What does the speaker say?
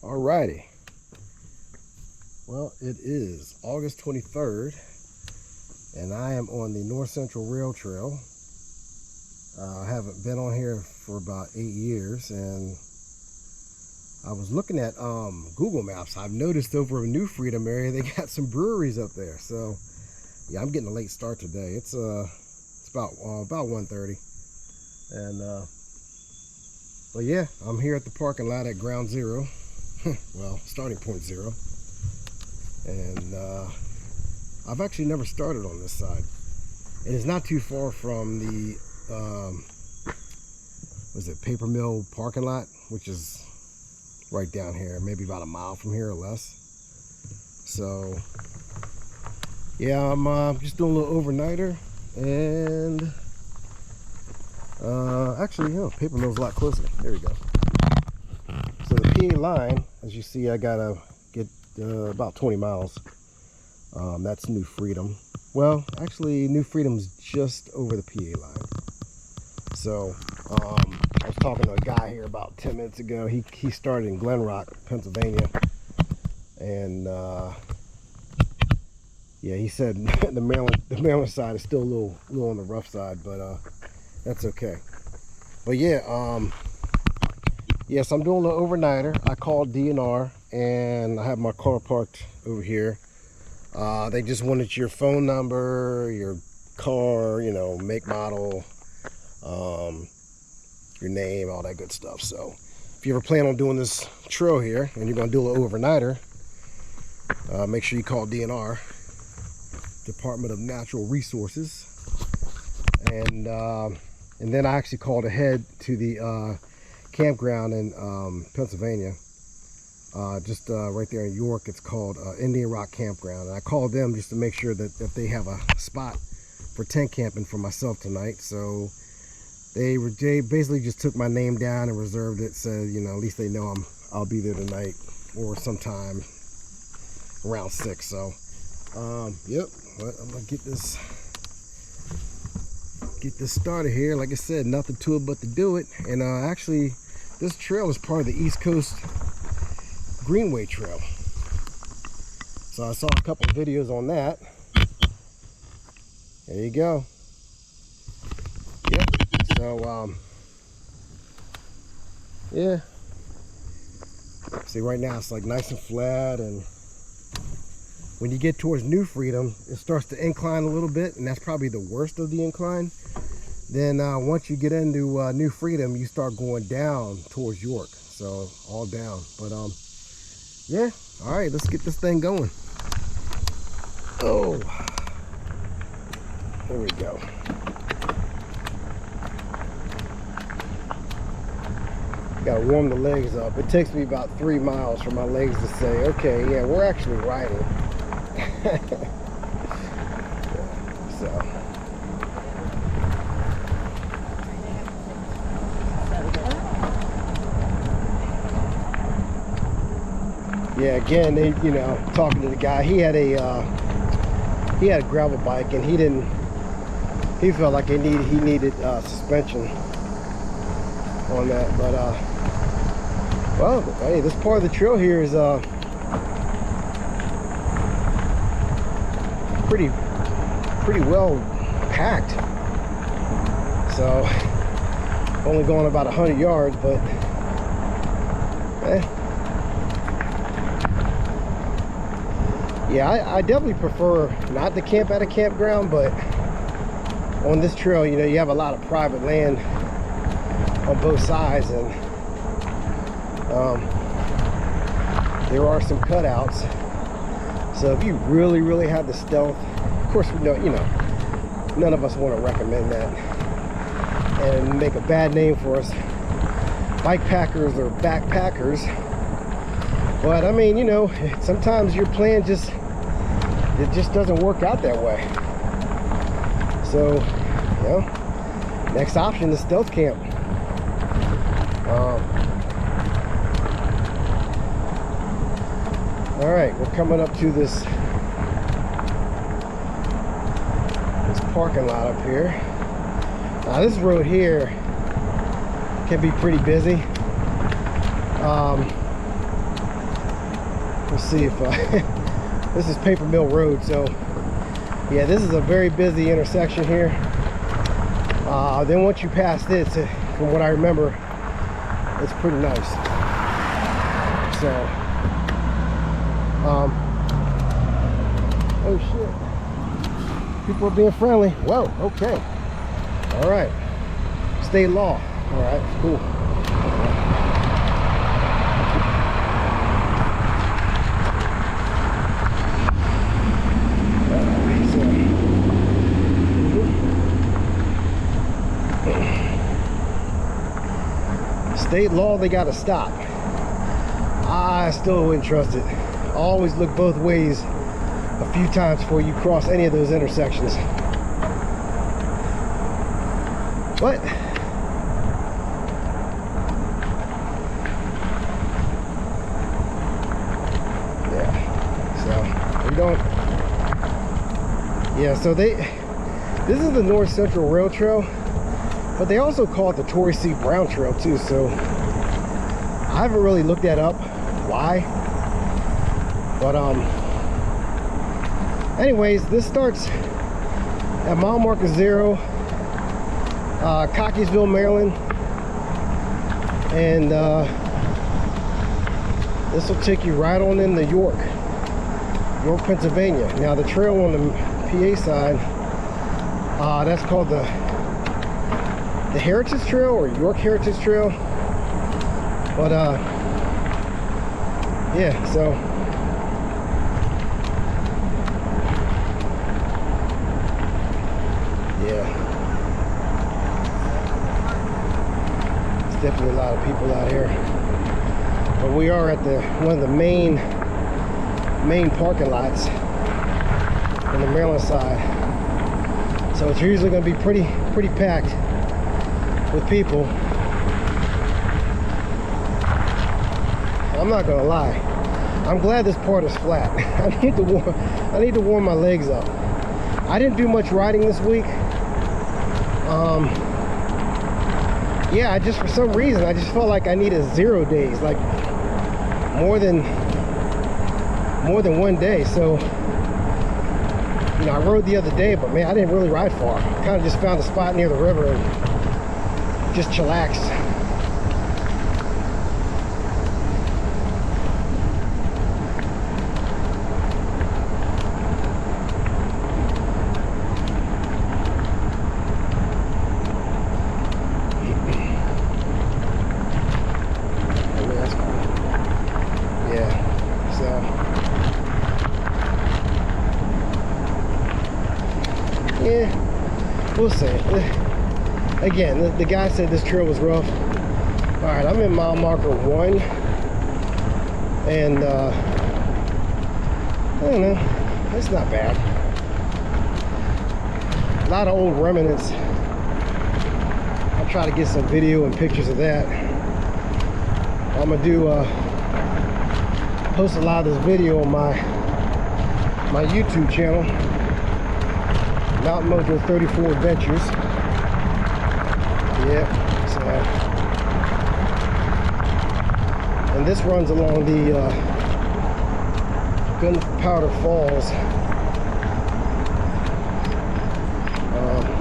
Alrighty. Well, it is August 23rd, and I am on the North Central Rail Trail. I haven't been on here for about 8 years, and I was looking at Google Maps. I've noticed over in New Freedom area they got some breweries up there. So yeah, I'm getting a late start today. It's about 1:30, and but yeah, I'm here at the parking lot at Ground Zero. Well, starting point zero. And I've actually never started on this side. It is not too far from the was it Paper Mill parking lot, which is right down here, maybe about a mile from here or less. So yeah, I'm just doing a little overnighter, and actually, you know, Paper Mill's a lot closer. There we go. So the PA line, as you see, I gotta get about 20 miles. That's New Freedom. Well, actually, New Freedom's just over the PA line. So I was talking to a guy here about 10 minutes ago. He started in Glen Rock, Pennsylvania, and yeah, he said the Maryland side is still a little on the rough side, but that's okay. But yeah, yes, I'm doing an overnighter. I called DNR, and I have my car parked over here. They just wanted your phone number, your car, you know, make, model, your name, all that good stuff. So if you ever plan on doing this trail here and you're going to do a little overnighter, make sure you call DNR, Department of Natural Resources. And then I actually called ahead to the campground in Pennsylvania, just right there in York. It's called Indian Rock Campground, and I called them just to make sure that if they have a spot for tent camping for myself tonight. So they basically just took my name down and reserved it, said, you know, at least they know I'll be there tonight or sometime around 6. So yep, I'm gonna get this started here. Like I said, nothing to it but to do it. And actually, this trail is part of the East Coast Greenway Trail. So I saw a couple of videos on that. There you go. Yep. So yeah. See, right now it's like nice and flat, and when you get towards New Freedom, it starts to incline a little bit, and that's probably the worst of the incline. Then once you get into New Freedom, you start going down towards York. So all down. But yeah, all right, let's get this thing going. Oh, there we go. Gotta warm the legs up. It takes me about 3 miles for my legs to say, okay, yeah, we're actually riding. So yeah, again, they, you know, talking to the guy, he had a gravel bike, and he felt like he needed suspension on that. But well, hey, this part of the trail here is pretty well packed. So only going about 100 yards, but yeah, I definitely prefer not to camp at a campground, but on this trail, you know, you have a lot of private land on both sides, and there are some cutouts. So if you really have the stealth, of course, we know, you know, none of us want to recommend that and make a bad name for us bike packers or backpackers. But I mean, you know, sometimes your plan just doesn't work out that way. So, you know, next option is stealth camp. All right, we're coming up to this parking lot up here. Now this road here can be pretty busy. Let's see if this is Paper Mill Road. So yeah, this is a very busy intersection here. Then once you pass this, from what I remember, it's pretty nice. So oh shit, people are being friendly. Whoa, okay, all right, state law. All right, cool. State law, they gotta stop. I still wouldn't trust it. Always look both ways a few times before you cross any of those intersections. What? Yeah. So we don't. Yeah. So this is the North Central Rail Trail. But they also call it the Torrey C. Brown Trail too, so I haven't really looked that up, why. But anyways, this starts at mile marker 0, Cockeysville, Maryland, and this will take you right on into York, Pennsylvania. Now the trail on the PA side, that's called the Heritage Trail or York Heritage Trail. But yeah, so yeah, there's definitely a lot of people out here. But we are at one of the main parking lots on the Maryland side, so it's usually going to be pretty packed with people. I'm not gonna lie, I'm glad this part is flat. I need to warm my legs up. I didn't do much riding this week. Yeah, I just, for some reason, I just felt like I needed 0 days, like more than 1 day. So you know, I rode the other day, but man, I didn't really ride far. Kind of just found a spot near the river and just chillax. Yeah, so yeah, we'll see. Again, the guy said this trail was rough. All right, I'm in mile marker 1, and I don't know, it's not bad. A lot of old remnants. I'll try to get some video and pictures of that. I'm gonna do post a lot of this video on my YouTube channel, Mountain Mojo 34 Adventures. Yeah, so, and this runs along the Gunpowder Falls